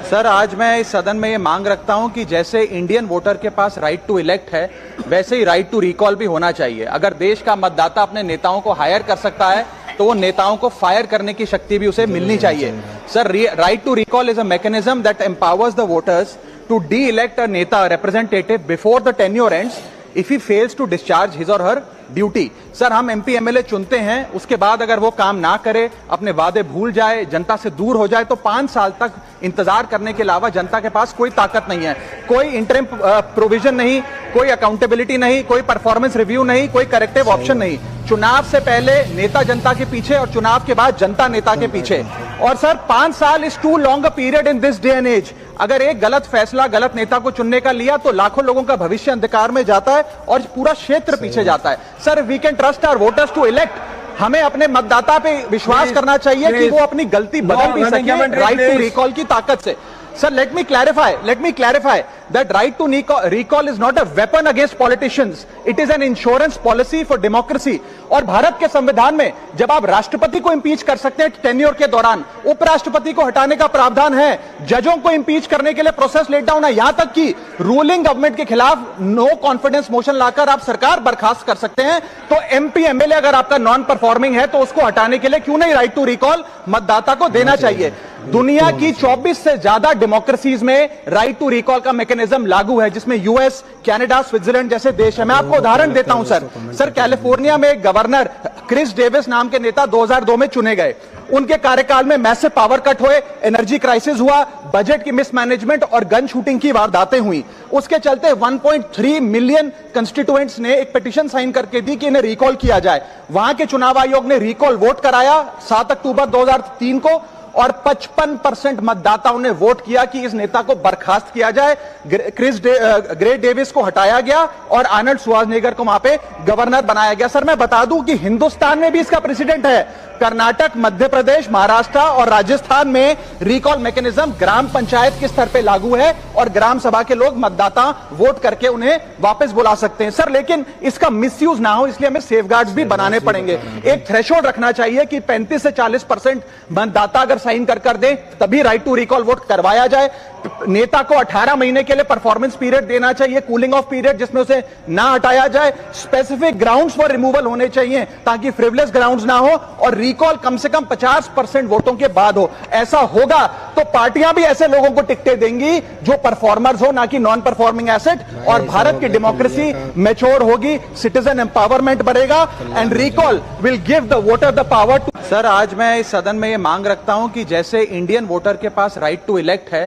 Sir, आज मैं इस सदन में ये मांग रखता हूं कि जैसे इंडियन वोटर के पास राइट टू इलेक्ट है, वैसे ही राइट टू रिकॉल भी होना चाहिए। अगर देश का मतदाता अपने नेताओं को हायर कर सकता है तो वो नेताओं को फायर करने की शक्ति भी उसे मिलनी चाहिए। Sir, right to recall is a mechanism that empowers the voters to de elect a नेता representative before the tenure ends if he fails to discharge his और हर ड्यूटी। सर, हम एमपी एमएलए चुनते हैं, उसके बाद अगर वो काम ना करे, अपने वादे भूल जाए, जनता से दूर हो जाए, तो 5 साल तक इंतजार करने के अलावा जनता के पास कोई ताकत नहीं है। कोई इंटरिम प्रोविजन नहीं, कोई अकाउंटेबिलिटी नहीं, कोई परफॉर्मेंस रिव्यू नहीं, कोई करेक्टिव ऑप्शन नहीं। चुनाव से पहले नेता जनता के पीछे और चुनाव के बाद जनता नेता के पीछे। और सर, 5 साल is too long a period in this day and age. अगर एक गलत फैसला गलत नेता को चुनने का लिया तो लाखों लोगों का भविष्य अंधकार में जाता है और पूरा क्षेत्र पीछे जाता है। Sir, we can trust our voters to elect. हमें अपने मतदाता पे विश्वास करना चाहिए कि वो अपनी गलती बदल भी सके राइट टू रिकॉल की ताकत से। Sir, let me clarify that right to recall is not a weapon against politicians. It is an insurance policy for democracy. और भारत के संविधान में जब आप राष्ट्रपति को इंपीच कर सकते हैं टेन्योर के दौरान, उपराष्ट्रपति को हटाने का प्रावधान है, जजों को इंपीच करने के लिए प्रोसेस लेट डाउन है, यहां तक कि रूलिंग गवर्नमेंट के खिलाफ नो कॉन्फिडेंस मोशन लाकर आप सरकार बर्खास्त कर सकते हैं। तो एमपी एमएलए अगर आपका नॉन परफॉर्मिंग है तो उसको हटाने के लिए क्यों नहीं राइट टू रिकॉल मतदाता को देना चाहिए। दुनिया की 24 से ज्यादा डेमोक्रेसीज में राइट टू रिकॉल का मैकेनिज्म लागू है, जिसमें यूएस, कनाडा, स्विट्जरलैंड जैसे देश है। मैं आपको उदाहरण देता हूं सर, कैलिफोर्निया में एक गवर्नर क्रिस डेविस नाम के नेता 2002 में चुने गए। उनके कार्यकाल में मैसिव पावर कट हुए, एनर्जी क्राइसिस हुआ, बजट की मिसमैनेजमेंट और गन शूटिंग की वारदातें हुई। उसके चलते 1.3 मिलियन कंस्टिट्यूएंट्स ने एक पिटीशन साइन करके दी कि इन्हें रिकॉल किया जाए। वहां के चुनाव आयोग ने रिकॉल वोट कराया 7 अक्टूबर 2003 को और 55% मतदाताओं ने वोट किया कि इस नेता को बर्खास्त किया जाए। ग्रे डेविस को हटाया गया और आर्नल्ड श्वार्ज़नेगर को वहां पे गवर्नर बनाया गया। सर, मैं बता दूं कि हिंदुस्तान में भी इसका प्रेसिडेंट है। कर्नाटक, मध्य प्रदेश, महाराष्ट्र और राजस्थान में रिकॉल मैकेनिज्म ग्राम पंचायत के स्तर पे लागू है और ग्राम सभा के लोग मतदाता वोट करके उन्हें वापस बुला सकते हैं। सर, लेकिन इसका मिसयूज ना हो, इसलिए हमें सेफगार्ड्स भी बनाने पड़ेंगे। एक थ्रेशोल्ड रखना चाहिए कि 35 से 40% मतदाता अगर साइन कर दे तभी राइट टू रिकॉल वोट करवाया जाए। नेता को 18 महीने के लिए परफॉर्मेंस पीरियड देना चाहिए, कूलिंग ऑफ पीरियड, जिसमें उसे ना हटाया जाए। स्पेसिफिक ग्राउंड्स फॉर रिमूवल होने चाहिए ताकि फ्रिवलेस ग्राउंड्स ना हो और रिकॉल कम से कम 50% वोटों के बाद हो। ऐसा होगा तो पार्टियां भी ऐसे लोगों को टिकटें देंगी जो परफॉर्मर्स हो, ना कि नॉन परफॉर्मिंग एसेट, और भारत की डेमोक्रेसी मैच्योर होगी, सिटीजन एम्पावरमेंट बढ़ेगा and recall will give the voter the power to. Sir, आज मैं इस सदन में ये मांग रखता हूं कि जैसे इंडियन वोटर के पास राइट टू इलेक्ट है,